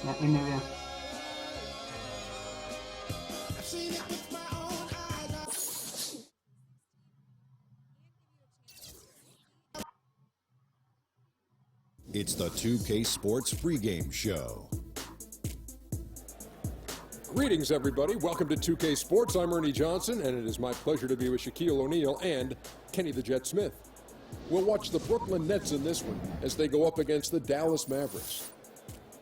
Let me know. It's the 2K Sports pregame show. Greetings, everybody. Welcome to 2K Sports. I'm Ernie Johnson, and it is my pleasure to be with Shaquille O'Neal and Kenny the Jet Smith. We'll watch the Brooklyn Nets in this one as they go up against the Dallas Mavericks.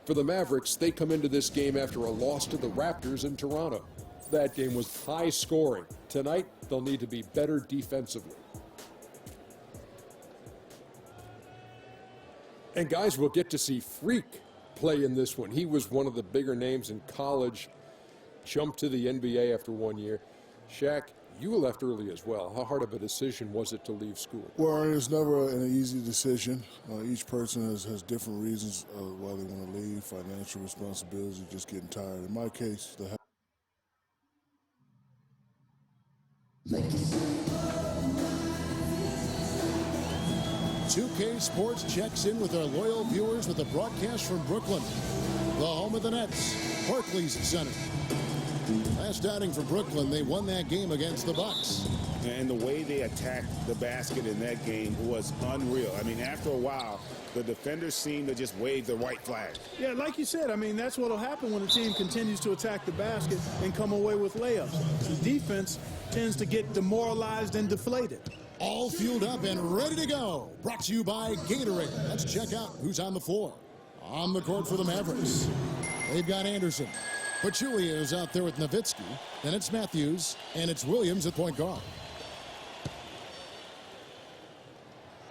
For the Mavericks, they come into this game after a loss to the Raptors in Toronto. That game was high scoring. Tonight, they'll need to be better defensively. And guys, we'll get to see Freak play in this one. He was one of the bigger names in college, jumped to the NBA after 1 year. Shaq, you left early as well. How hard of a decision was it to leave school? Well, it's never an easy decision. Each person has different reasons why they want to leave, financial responsibilities, or just getting tired. In my case, 2K Sports checks in with our loyal viewers with a broadcast from Brooklyn, the home of the Nets, Barclays Center. Last outing for Brooklyn, they won that game against the Bucks. And the way they attacked the basket in that game was unreal. I mean, after a while, the defenders seemed to just wave the white flag. Yeah, like you said, I mean, that's what will happen when a team continues to attack the basket and come away with layups. The defense tends to get demoralized and deflated. All fueled up and ready to go. Brought to you by Gatorade. Let's check out who's on the floor. On the court for the Mavericks, they've got Anderson. Pachulia is out there with Nowitzki. Then it's Matthews, and it's Williams at point guard.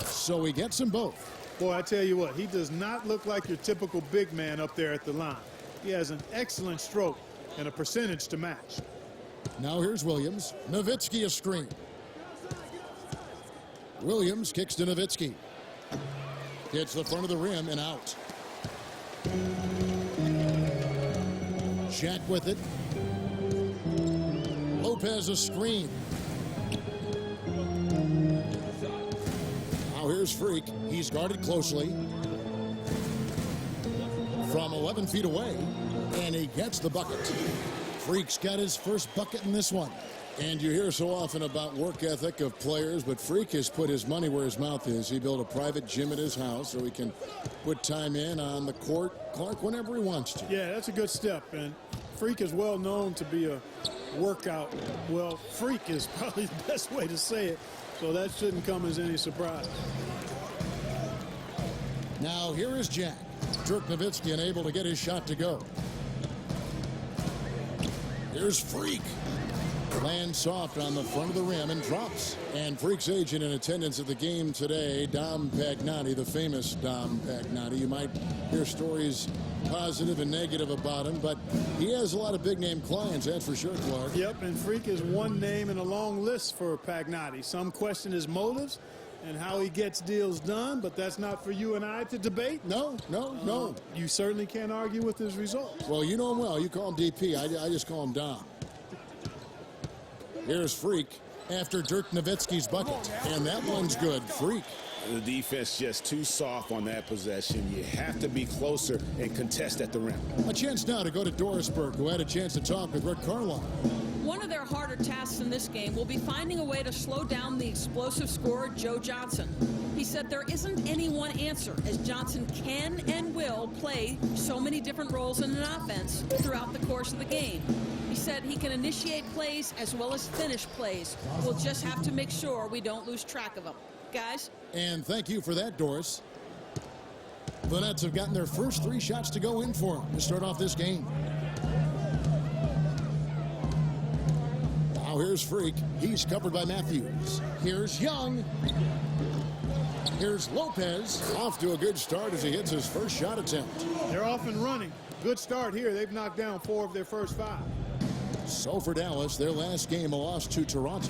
So he gets them both. Boy, I tell you what, he does not look like your typical big man up there at the line. He has an excellent stroke and a percentage to match. Now here's Williams. Nowitzki a screen. Williams kicks to Nowitzki. Hits the front of the rim and out. Shaq with it. Lopez a screen. Now here's Freak. He's guarded closely. From 11 feet away. And he gets the bucket. Freak's got his first bucket in this one. And you hear so often about work ethic of players, but Freak has put his money where his mouth is. He built a private gym at his house so he can put time in on the court, Clark, whenever he wants to. Yeah, that's a good step. And Freak is well known to be a workout. Well, freak is probably the best way to say it, so that shouldn't come as any surprise. Now here is Jack. Dirk Nowitzki unable to get his shot to go. Here's Freak. Lands soft on the front of the rim and drops. And Freak's agent in attendance at the game today, Dom Pagnotti, the famous Dom Pagnotti. You might hear stories positive and negative about him, but he has a lot of big-name clients, that's for sure, Clark. Yep, and Freak is one name in a long list for Pagnotti. Some question his motives and how he gets deals done, but that's not for you and I to debate. No. You certainly can't argue with his results. Well, you know him well. You call him DP. I just call him Dom. Here's Freak after Dirk Nowitzki's bucket. And that one's good. Freak. The defense just too soft on that possession. You have to be closer and contest at the rim. A chance now to go to Dorisburg, who had a chance to talk with Rick Carlisle. One of their harder tasks in this game will be finding a way to slow down the explosive scorer, Joe Johnson. He said there isn't any one answer, as Johnson can and will play so many different roles in an offense throughout the course of the game. He said he can initiate plays as well as finish plays. We'll just have to make sure we don't lose track of them. Guys? And thank you for that, Doris. The Nets have gotten their first 3 shots to go in for them to start off this game. Now here's Freak. He's covered by Matthews. Here's Young. Here's Lopez. Off to a good start as he hits his first shot attempt. They're off and running. Good start here. They've knocked down 4 of their first 5. So for Dallas, their last game, a loss to Toronto.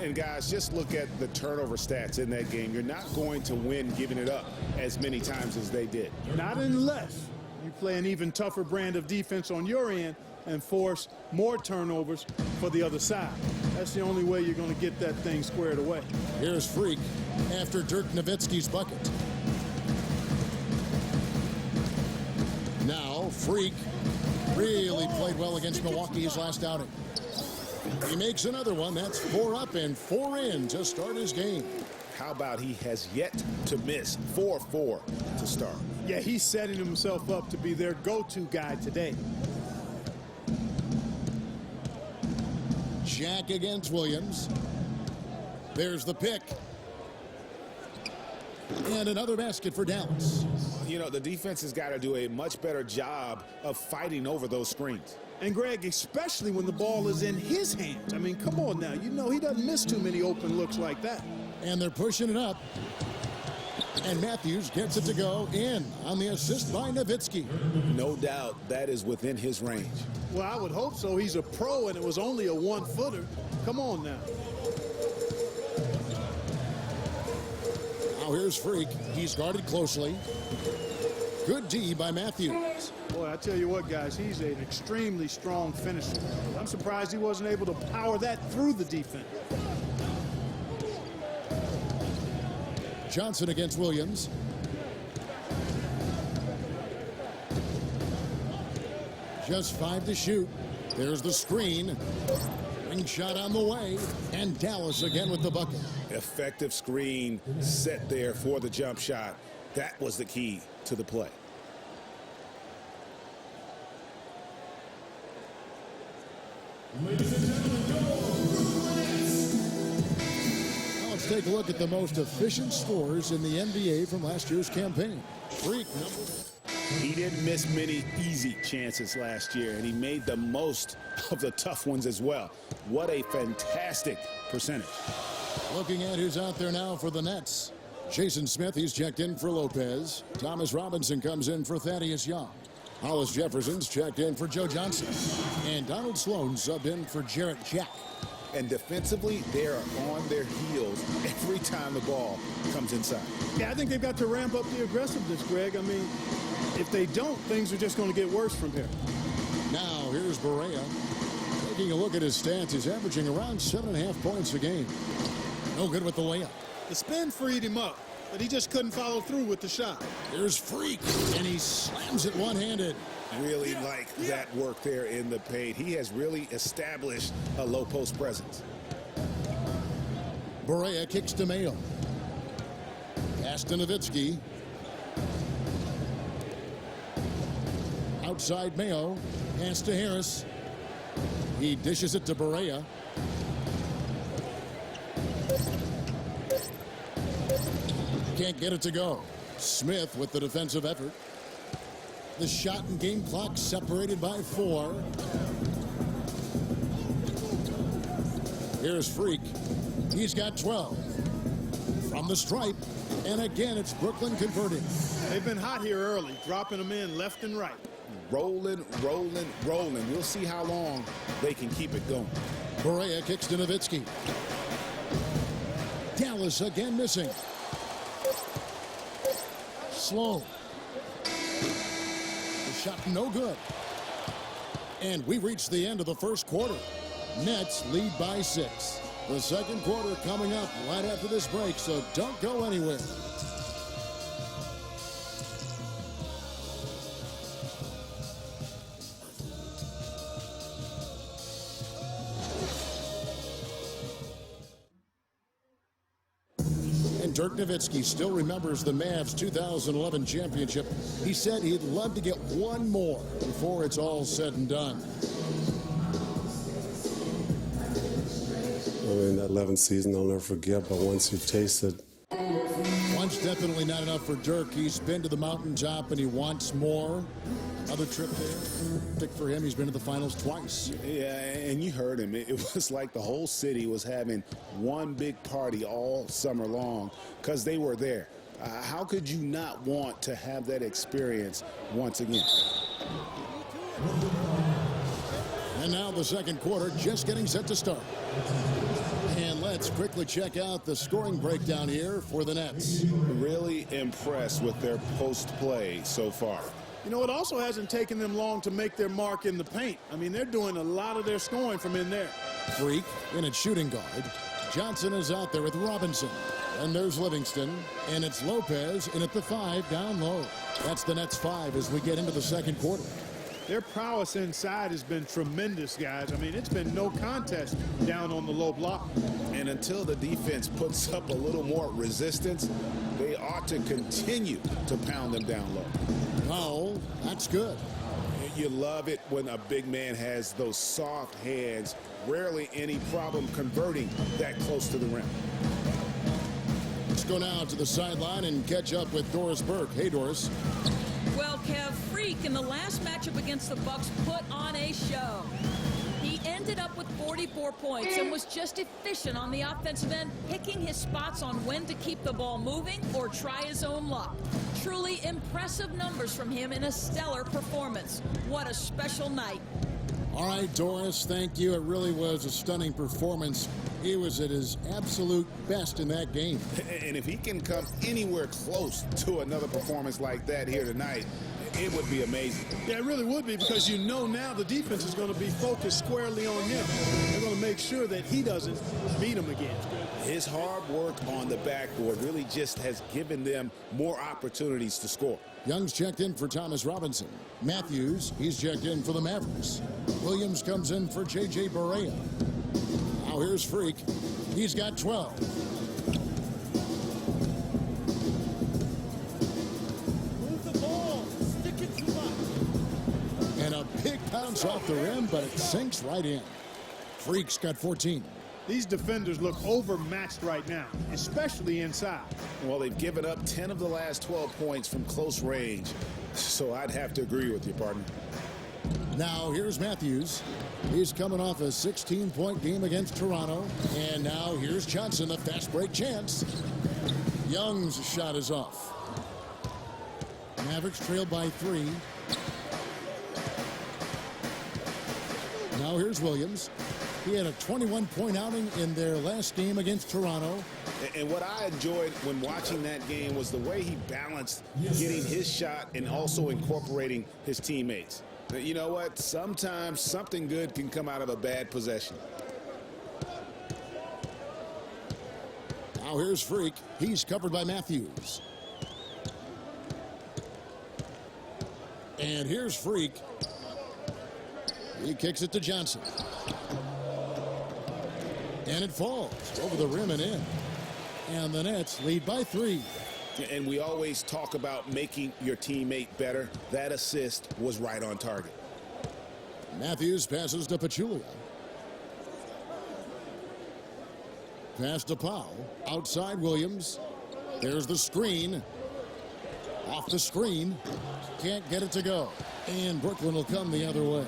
And guys, just look at the turnover stats in that game. You're not going to win giving it up as many times as they did. Not unless you play an even tougher brand of defense on your end and force more turnovers for the other side. That's the only way you're going to get that thing squared away. Here's Freak after Dirk Nowitzki's bucket. Now Freak really played well against Milwaukee his last outing. He makes another one. That's 4 up and 4 in to start his game. How about he has yet to miss 4-4 to start? Yeah, he's setting himself up to be their go-to guy today. Jack against Williams. There's the pick. And another basket for Dallas. You know, the defense has got to do a much better job of fighting over those screens. And Greg, especially when the ball is in his hands. I mean, come on now. You know he doesn't miss too many open looks like that. And they're pushing it up. And Matthews gets it to go in on the assist by Nowitzki. No doubt that is within his range. Well, I would hope so. He's a pro, and it was only a 1-footer. Come on now. Now here's Freak. He's guarded closely. Good D by Matthews. Boy, I tell you what, guys, he's an extremely strong finisher. I'm surprised he wasn't able to power that through the defense. Johnson against Williams. Just 5 to shoot. There's the screen. Ring shot on the way. And Dallas again with the bucket. Effective screen set there for the jump shot. That was the key to the play. Now let's take a look at the most efficient scorers in the NBA from last year's campaign. Freak number. He didn't miss many easy chances last year, and he made the most of the tough ones as well. What a fantastic percentage. Looking at who's out there now for the Nets. Jason Smith, he's checked in for Lopez. Thomas Robinson comes in for Thaddeus Young. Hollis Jefferson's checked in for Joe Johnson. And Donald Sloan subbed in for Jarrett Jack. And defensively, they are on their heels every time the ball comes inside. Yeah, I think they've got to ramp up the aggressiveness, Greg. I mean, if they don't, things are just going to get worse from here. Now, here's Barea. Taking a look at his stats, he's averaging around 7.5 points a game. No good with the layup. The spin freed him up, but he just couldn't follow through with the shot. Here's Freak, and he slams it one-handed. Really like that work there in the paint. He has really established a low post presence. Barea kicks to Mayo. Pass to Nowitzki. Outside Mayo. Pass to Harris. He dishes it to Barea. Can't get it to go. Smith with the defensive effort. The shot and game clock separated by 4. Here's Freak. He's got 12. From the stripe. And again, it's Brooklyn converting. They've been hot here early, dropping them in left and right. Rolling, rolling, rolling. We'll see how long they can keep it going. Barea kicks to Nowitzki. Dallas again missing. Sloan. The shot no good. And we reached the end of the first quarter. Nets lead by 6. The second quarter coming up right after this break, so don't go anywhere. Dirk Nowitzki still remembers the Mavs 2011 championship. He said he'd love to get one more before it's all said and done. I mean, that 11th season I'll never forget, but once you've tasted. Once definitely not enough for Dirk. He's been to the mountaintop and he wants more. Another trip there. Pick for him. He's been to the finals twice. Yeah, and you heard him. It was like the whole city was having one big party all summer long because they were there. How could you not want to have that experience once again? And now the second quarter just getting set to start. And let's quickly check out the scoring breakdown here for the Nets. Really impressed with their post play so far. You know, it also hasn't taken them long to make their mark in the paint. I mean, they're doing a lot of their scoring from in there. Freak in at shooting guard. Johnson is out there with Robinson. And there's Livingston, and it's Lopez, and at the 5, down low. That's the Nets 5 as we get into the second quarter. Their prowess inside has been tremendous, guys. I mean, it's been no contest down on the low block. And until the defense puts up a little more resistance, they ought to continue to pound them down low. Oh, that's good. You love it when a big man has those soft hands. Rarely any problem converting that close to the rim. Let's go now to the sideline and catch up with Doris Burke. Hey, Doris. Well, Kev, Freak in the last matchup against the Bucks put on a show. He ended up with 44 points and was just efficient on the offensive end, picking his spots on when to keep the ball moving or try his own luck. Truly impressive numbers from him in a stellar performance. What a special night. All right, Doris, thank you. It really was a stunning performance. He was at his absolute best in that game. And if he can come anywhere close to another performance like that here tonight, it would be amazing. Yeah, it really would be, because you know now the defense is going to be focused squarely on him. They're going to make sure that he doesn't beat him again. His hard work on the backboard really just has given them more opportunities to score. Young's checked in for Thomas Robinson. Matthews, he's checked in for the Mavericks. Williams comes in for J.J. Barea. Now here's Freak. He's got 12. Move the ball. Stick it to us. And a big bounce off the rim, but it sinks right in. Freak's got 14. These defenders look overmatched right now, especially inside. Well, they've given up 10 of the last 12 points from close range, so I'd have to agree with you, partner. Now here's Matthews. He's coming off a 16-point game against Toronto. And now here's Johnson, a fast break chance. Young's shot is off. Mavericks trail by 3. Now here's Williams. He had a 21-point outing in their last game against Toronto. And what I enjoyed when watching that game was the way he balanced getting his shot and also incorporating his teammates. You know what? Sometimes something good can come out of a bad possession. Now here's Freak. He's covered by Matthews. And here's Freak. He kicks it to Johnson. And it falls over the rim and in. And the Nets lead by 3. And we always talk about making your teammate better. That assist was right on target. Matthews passes to Pachulia. Pass to Powell. Outside Williams. There's the screen. Off the screen. Can't get it to go. And Brooklyn will come the other way.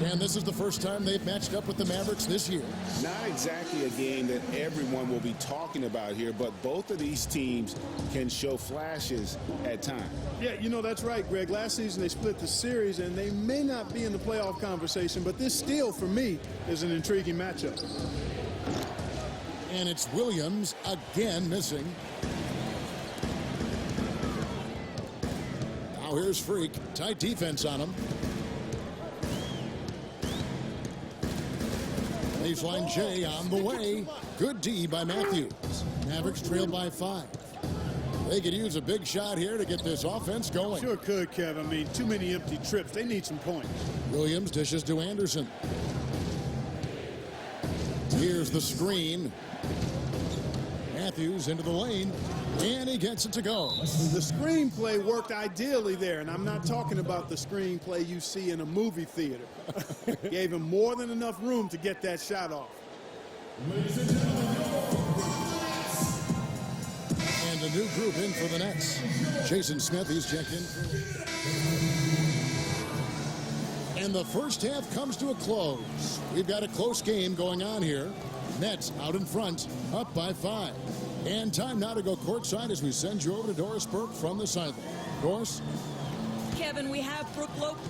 And this is the first time they've matched up with the Mavericks this year. Not exactly a game that everyone will be talking about here, but both of these teams can show flashes at times. Yeah, you know, that's right, Greg. Last season they split the series, and they may not be in the playoff conversation, but this still, for me, is an intriguing matchup. And it's Williams again missing. Now here's Freak. Tight defense on him. Baseline J on the way. Good D by Matthews. Mavericks trail by 5. They could use a big shot here to get this offense going. Sure could, Kev. I mean, too many empty trips. They need some points. Williams dishes to Anderson. Here's the screen. Matthews into the lane. And he gets it to go. The screenplay worked ideally there, and I'm not talking about the screenplay you see in a movie theater. Gave him more than enough room to get that shot off. And a new group in for the Nets. Jason Smith, he's checked in. And the first half comes to a close. We've got a close game going on here. Nets out in front, up by 5. And time now to go courtside as we send you over to Doris Burke from the sideline. Doris? Kevin, we have Brooke Lopez.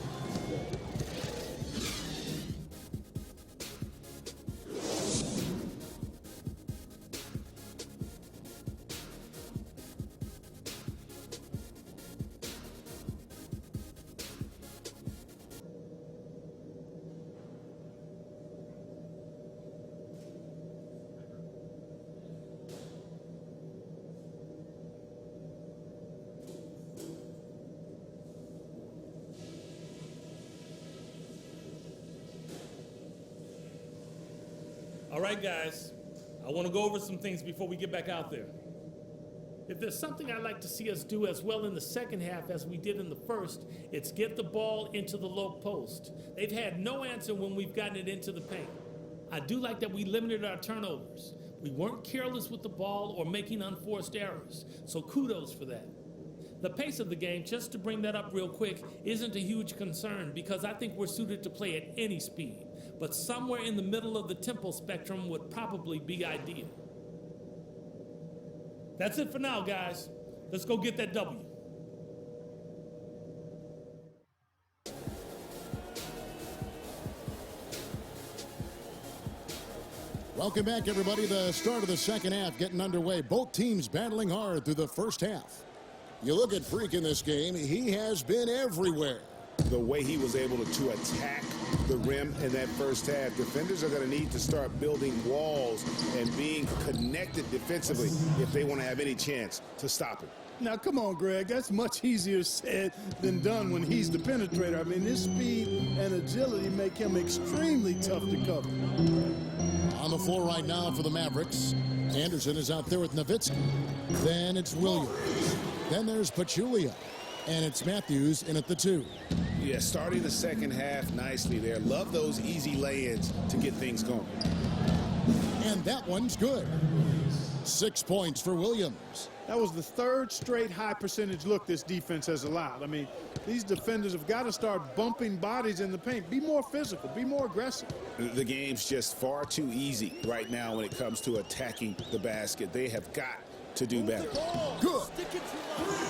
All right, guys, I want to go over some things before we get back out there. If there's something I'd like to see us do as well in the second half as we did in the first, it's get the ball into the low post. They've had no answer when we've gotten it into the paint. I do like that we limited our turnovers. We weren't careless with the ball or making unforced errors, so kudos for that. The pace of the game, just to bring that up real quick, isn't a huge concern because I think we're suited to play at any speed, but somewhere in the middle of the tempo spectrum would probably be ideal. That's it for now, guys. Let's go get that W. Welcome back, everybody. The start of the second half getting underway. Both teams battling hard through the first half. You look at Freak in this game, he has been everywhere. The way he was able to attack the rim in that first half, defenders are going to need to start building walls and being connected defensively if they want to have any chance to stop him. Now, come on, Greg. That's much easier said than done when he's the penetrator. I mean, his speed and agility make him extremely tough to cover. On the floor right now for the Mavericks, Anderson is out there with Nowitzki. Then it's Williams. Then there's Pachulia. And it's Matthews in at the 2. Yeah, starting the second half nicely there. Love those easy lay-ins to get things going. And that one's good. 6 points for Williams. That was the third straight high percentage look this defense has allowed. I mean, these defenders have got to start bumping bodies in the paint. Be more physical. Be more aggressive. The game's just far too easy right now when it comes to attacking the basket. They have got to do better. Good.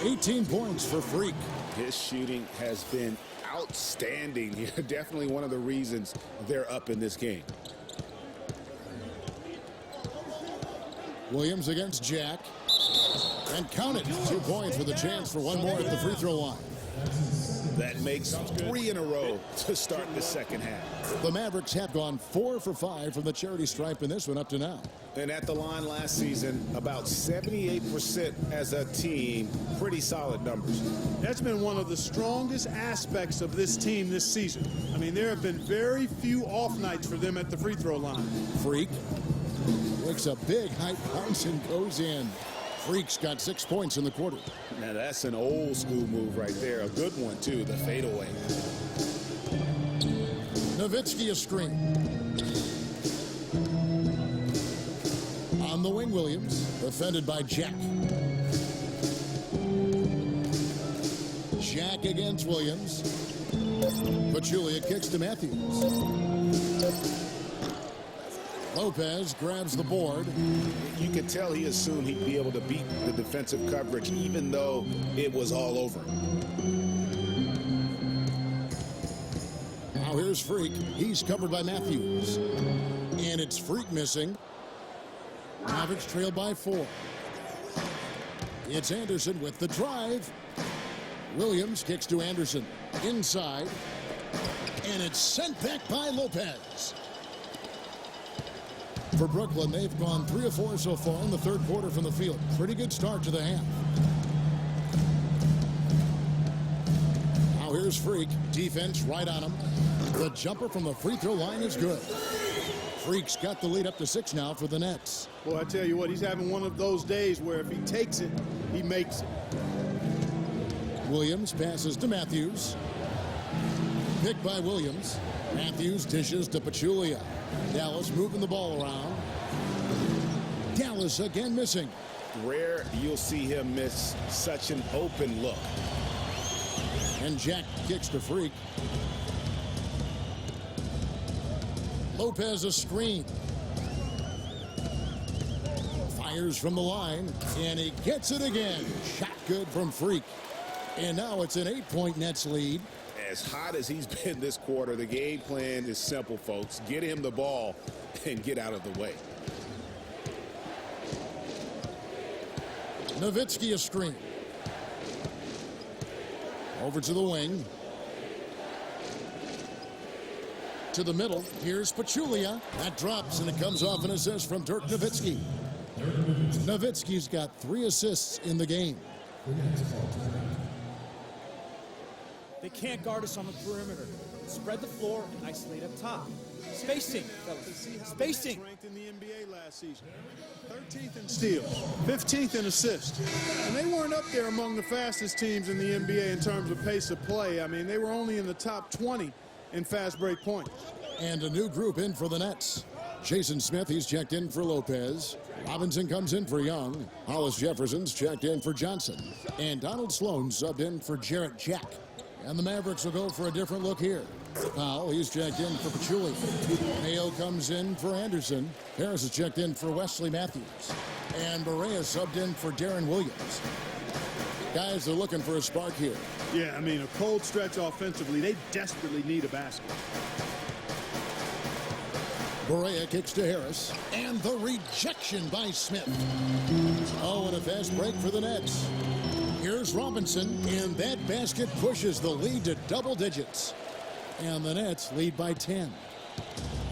18 points for Freak. His shooting has been outstanding here. Definitely one of the reasons they're up in this game. Williams against Jack. And count it. 2 points with a chance for one more at the free throw line. That makes 3 in a row to start the second half. The Mavericks have gone 4 for 5 from the charity stripe in this one up to now. And at the line last season, about 78% as a team. Pretty solid numbers. That's been one of the strongest aspects of this team this season. I mean, there have been very few off nights for them at the free throw line. Freak makes a big high bounce and goes in. Freak's got 6 points in the quarter. Now that's an old school move right there. A good one, too, the fadeaway. Nowitzki a screen. On the wing, Williams, defended by Jack. Jack against Williams. Pachulia kicks to Matthews. Lopez grabs the board. You could tell he assumed he'd be able to beat the defensive coverage even though it was all over. Now here's Freak. He's covered by Matthews. And it's Freak missing. Mavericks trail by 4. It's Anderson with the drive. Williams kicks to Anderson. Inside. And it's sent back by Lopez. For Brooklyn, they've gone 3 of 4 so far in the third quarter from the field. Pretty good start to the half. Now here's Freak. Defense right on him. The jumper from the free throw line is good. Freak's got the lead up to 6 now for the Nets. Boy, I tell you what, he's having one of those days where if he takes it, he makes it. Williams passes to Matthews. Picked by Williams. Matthews dishes to Pachulia. Dallas moving the ball around. Dallas again missing. Rare you'll see him miss such an open look. And Jack kicks to Freak. Lopez a screen. Fires from the line. And he gets it again. Shot good from Freak. And now it's an 8-point Nets lead. As hot as he's been this quarter, the game plan is simple, folks. Get him the ball and get out of the way. Nowitzki a screen. Over to the wing. To the middle. Here's Pachulia. That drops, and it comes off an assist from Dirk Nowitzki. Nowitzki's got 3 assists in the game. They can't guard us on the perimeter. Spread the floor and isolate up top. Spacing, fellas. Spacing. Ranked in the NBA last season. 13th in steals, 15th in assists. And they weren't up there among the fastest teams in the NBA in terms of pace of play. I mean, they were only in the top 20 in fast break points. And a new group in for the Nets. Jason Smith, he's checked in for Lopez. Robinson comes in for Young. Hollis Jefferson's checked in for Johnson. And Donald Sloan subbed in for Jarrett Jack. And the Mavericks will go for a different look here. Powell, he's checked in for Pachulia. Mayo comes in for Anderson. Harris is checked in for Wesley Matthews. And Barea subbed in for Darren Williams. Guys are looking for a spark here. Yeah, I mean, a cold stretch offensively. They desperately need a basket. Barea kicks to Harris. And the rejection by Smith. Oh, and a fast break for the Nets. Here's Robinson, and that basket pushes the lead to double digits. And the Nets lead by 10.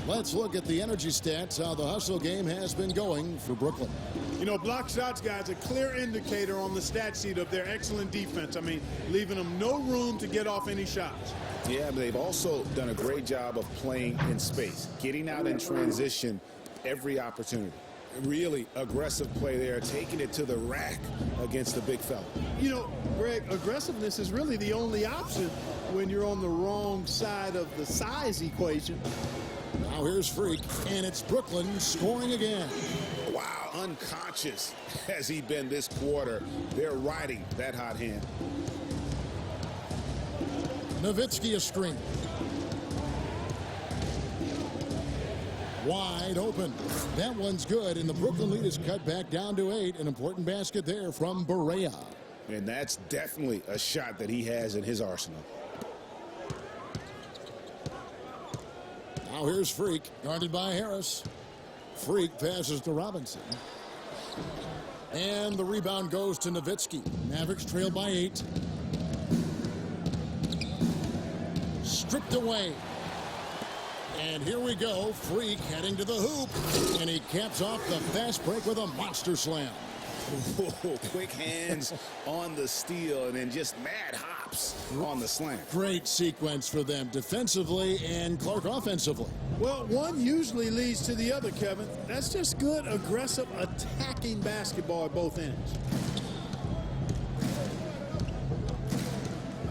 Let's look at the energy stats, how the hustle game has been going for Brooklyn. You know, block shots, guys, a clear indicator on the stat sheet of their excellent defense. I mean, leaving them no room to get off any shots. Yeah, but they've also done a great job of playing in space, getting out in transition every opportunity. Really aggressive play there, taking it to the rack against the big fella. You know, Greg, aggressiveness is really the only option when you're on the wrong side of the size equation. Now here's Freak, and it's Brooklyn scoring again. Wow, unconscious has he been this quarter. They're riding that hot hand. Nowitzki a screen. Wide open. That one's good, and the Brooklyn lead is cut back down to 8. An important basket there from Barea. And that's definitely a shot that he has in his arsenal. Now here's Freak, guarded by Harris. Freak passes to Robinson. And the rebound goes to Nowitzki. Mavericks trail by 8. Stripped away. And here we go. Freak heading to the hoop. And he caps off the fast break with a monster slam. Whoa, quick hands on the steal and then just mad hops on the slam. Great sequence for them defensively and Clark offensively. Well, one usually leads to the other, Kevin. That's just good, aggressive, attacking basketball at both ends.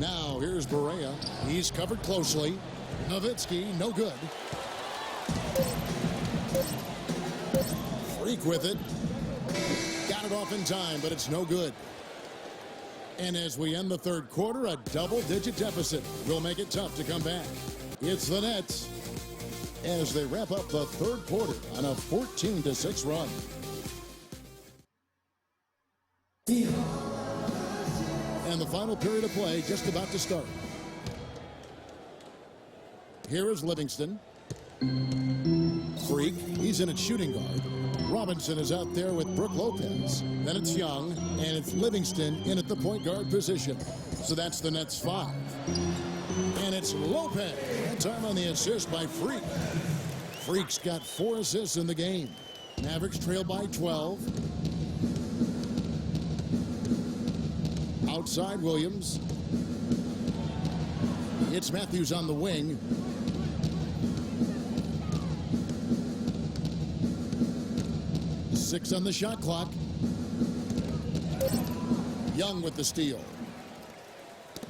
Now here's Barea. He's covered closely. Nowitzki, no good. Freak with it. Got it off in time, but it's no good. And as we end the third quarter, a double-digit deficit will make it tough to come back. It's the Nets as they wrap up the third quarter on a 14-6 run. And the final period of play just about to start. Here is Livingston. Freak, he's in at shooting guard. Robinson is out there with Brook Lopez. Then it's Young, and it's Livingston in at the point guard position. So that's the Nets 5. And it's Lopez. That time on the assist by Freak. Freak's got 4 assists in the game. Mavericks trail by 12. Outside Williams. It's Matthews on the wing. Six on the shot clock. Young with the steal.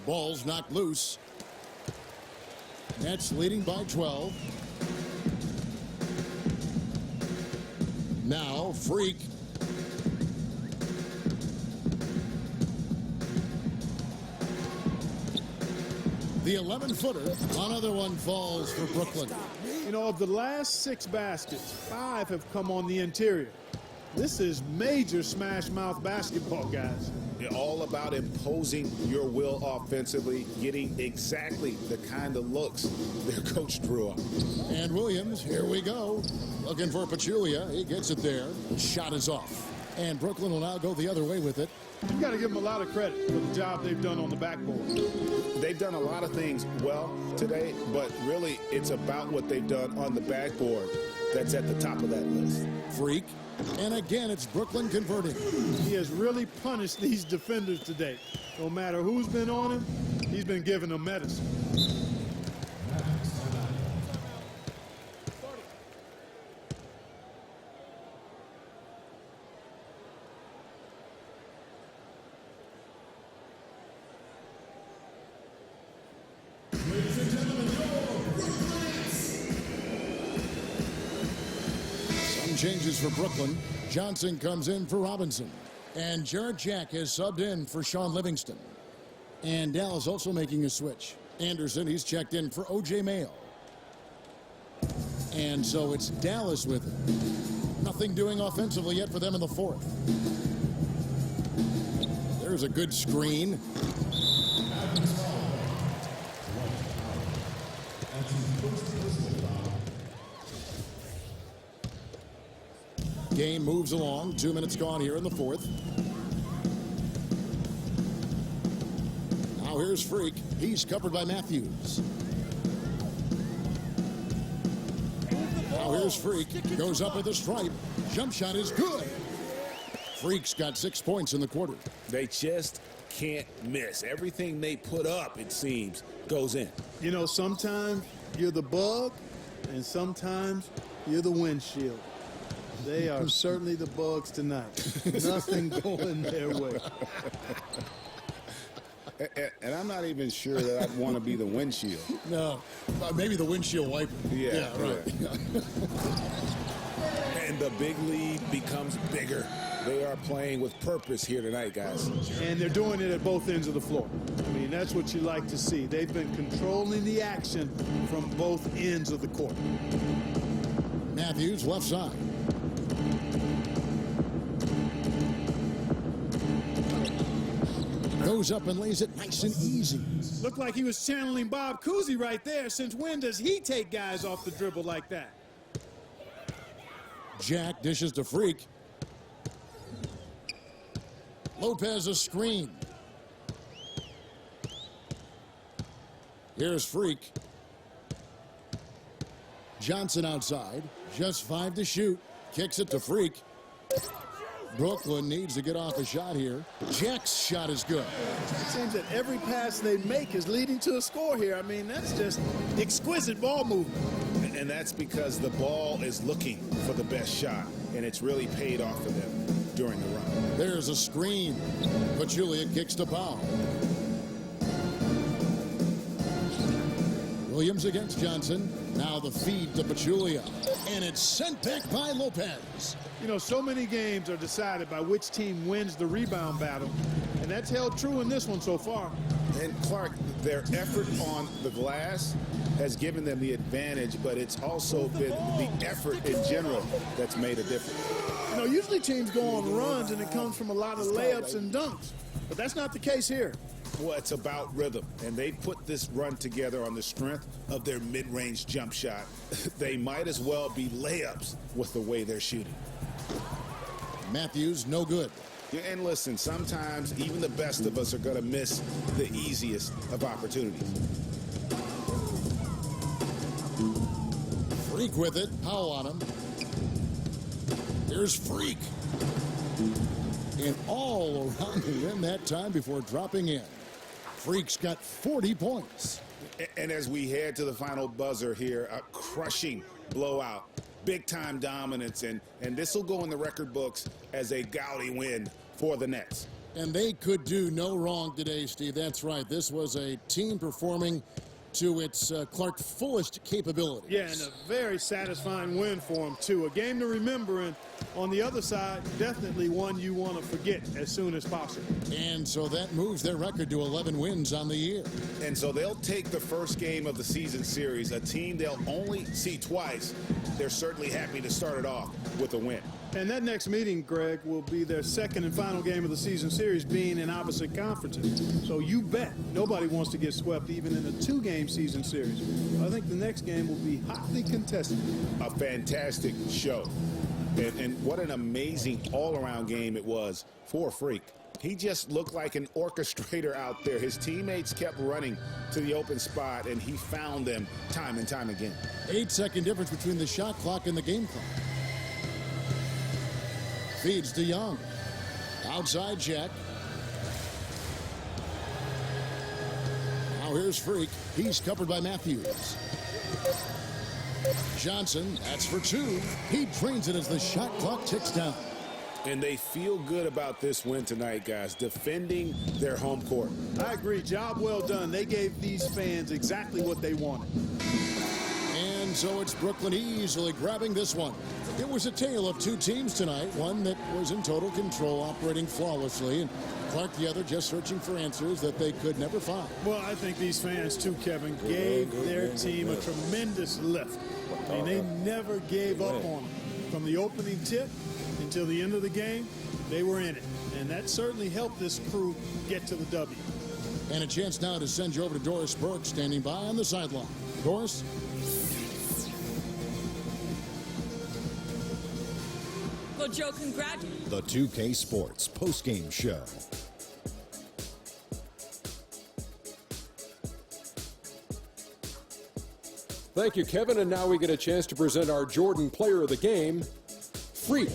Ball's knocked loose. Nets leading by 12. Now Freak. The 11-footer. Another one falls for Brooklyn. You know, of the last 6 baskets, 5 have come on the interior. This is major smash mouth basketball, guys. You're all about imposing your will offensively, getting exactly the kind of looks their coach drew up. And Williams, here we go. Looking for Pachulia. He gets it there. Shot is off. And Brooklyn will now go the other way with it. You've got to give them a lot of credit for the job they've done on the backboard. They've done a lot of things well today, but really it's about what they've done on the backboard that's at the top of that list. Freak. And again, it's Brooklyn converting. He has really punished these defenders today. No matter who's been on him, he's been giving them medicine. Some changes for Brooklyn. Johnson comes in for Robinson. And Jarrett Jack has subbed in for Sean Livingston. And Dallas also making a switch. Anderson, he's checked in for O.J. Mayo. And so it's Dallas with it. Nothing doing offensively yet for them in the fourth. There's a good screen. Game moves along. 2 minutes gone here in the fourth. Now here's Freak. He's covered by Matthews. Now here's Freak. Goes up with a stripe. Jump shot is good. Freak's got 6 points in the quarter. They just can't miss. Everything they put up, it seems, goes in. You know, sometimes you're the bug, and sometimes you're the windshield. They are certainly the bugs tonight. Nothing going their way. And I'm not even sure that I'd want to be the windshield. No, maybe the windshield wiper. Yeah, right. And the big lead becomes bigger. They are playing with purpose here tonight, guys. And they're doing it at both ends of the floor. I mean, that's what you like to see. They've been controlling the action from both ends of the court. Matthews, left side. Goes up and lays it nice and easy. Looked like he was channeling Bob Cousy right there. Since when does he take guys off the dribble like that? Jack dishes to Freak. Lopez a screen. Here's Freak. Johnson outside. Just 5 to shoot. Kicks it to Freak. Brooklyn needs to get off a shot here. Jack's shot is good. It seems that every pass they make is leading to a score here. I mean, that's just exquisite ball movement. And that's because the ball is looking for the best shot, and it's really paid off for them during the run. There's a screen. Pachulia kicks to Powell. Williams against Johnson. Now the feed to Pachulia. And it's sent back by Lopez. You know, so many games are decided by which team wins the rebound battle. And that's held true in this one so far. And Clark, their effort on the glass has given them the advantage, but it's also been the effort in general that's made a difference. You know, usually teams go on runs and it comes from a lot of layups and dunks. But that's not the case here. Well, it's about rhythm, and they put this run together on the strength of their mid-range jump shot. They might as well be layups with the way they're shooting. Matthews, no good. Yeah, and listen, sometimes even the best of us are going to miss the easiest of opportunities. Freak with it. Powell on him. Here's Freak. And all around the rim that time before dropping in. Freak's got 40 points. And as we head to the final buzzer here, a crushing blowout, big-time dominance, and this will go in the record books as a gaudy win for the Nets. And they could do no wrong today, Steve. That's right. This was a team performing to its Clark fullest capabilities. Yeah, and a very satisfying win for them, too. A game to remember, and on the other side, definitely one you want to forget as soon as possible. And so that moves their record to 11 wins on the year. And so they'll take the first game of the season series, a team they'll only see twice. They're certainly happy to start it off with a win. And that next meeting, Greg, will be their second and final game of the season series, being in opposite conferences. So you bet nobody wants to get swept even in a 2-game season series. I think the next game will be hotly contested. A fantastic show. And what an amazing all-around game it was for Freak. He just looked like an orchestrator out there. His teammates kept running to the open spot, and he found them time and time again. 8-second difference between the shot clock and the game clock. Feeds to Young. Outside Jack. Now here's Freak. He's covered by Matthews. Johnson, that's for 2. He drains it as the shot clock ticks down. And they feel good about this win tonight, guys, defending their home court. I agree. Job well done. They gave these fans exactly what they wanted. And And so it's Brooklyn easily grabbing this one. It was a tale of two teams tonight, one that was in total control, operating flawlessly, and Clark the other just searching for answers that they could never find. Well, I think these fans, too, Kevin, gave their team a tremendous lift. I mean, they never gave up on them. From the opening tip until the end of the game, they were in it. And that certainly helped this crew get to the W. And a chance now to send you over to Doris Burke, standing by on the sideline. Doris? Well, Joe, congratulations. The 2K Sports postgame show. Thank you, Kevin. And now we get a chance to present our Jordan Player of the Game, Freak.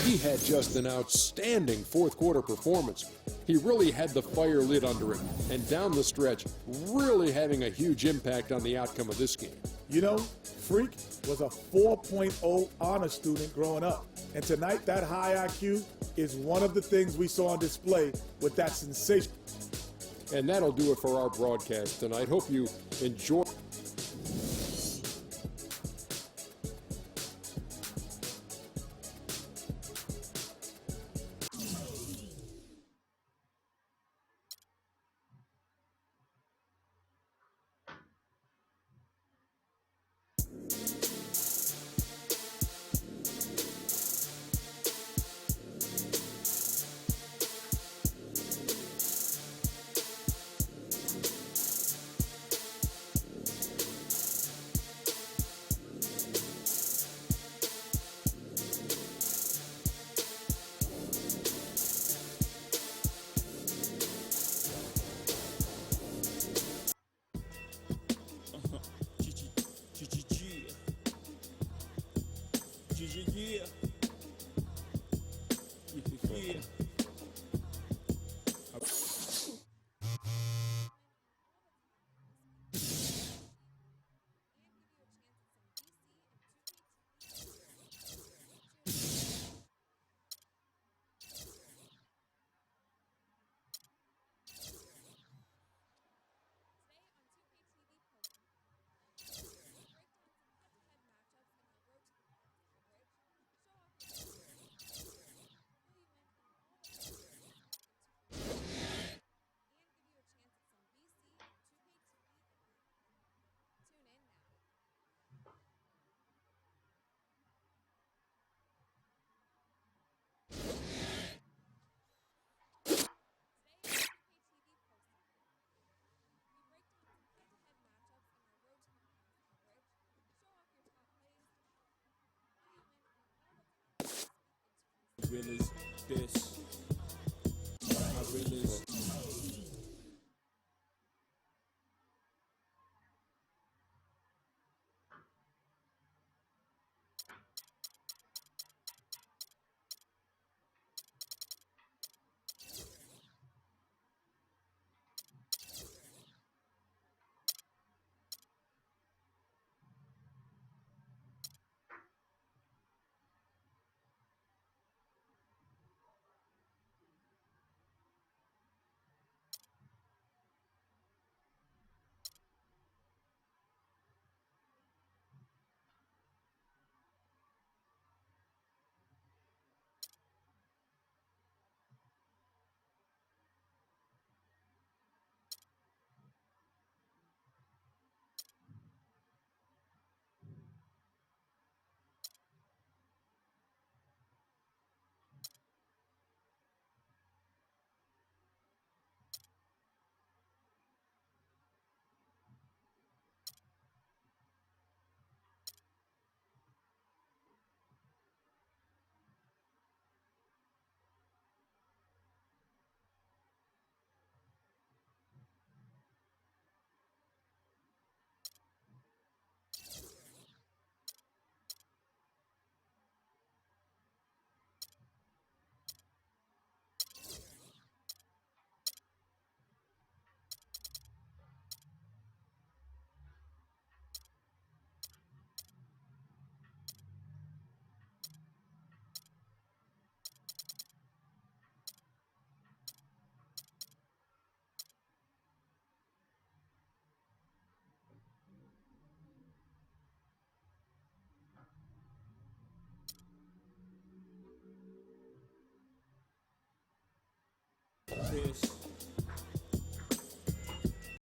He had just an outstanding fourth quarter performance. He really had the fire lit under him, and down the stretch, really having a huge impact on the outcome of this game. You know, Freak was a 4.0 honor student growing up. And tonight, that high IQ is one of the things we saw on display with that sensation. And that'll do it for our broadcast tonight. Hope you enjoy. real as this. How real is fish.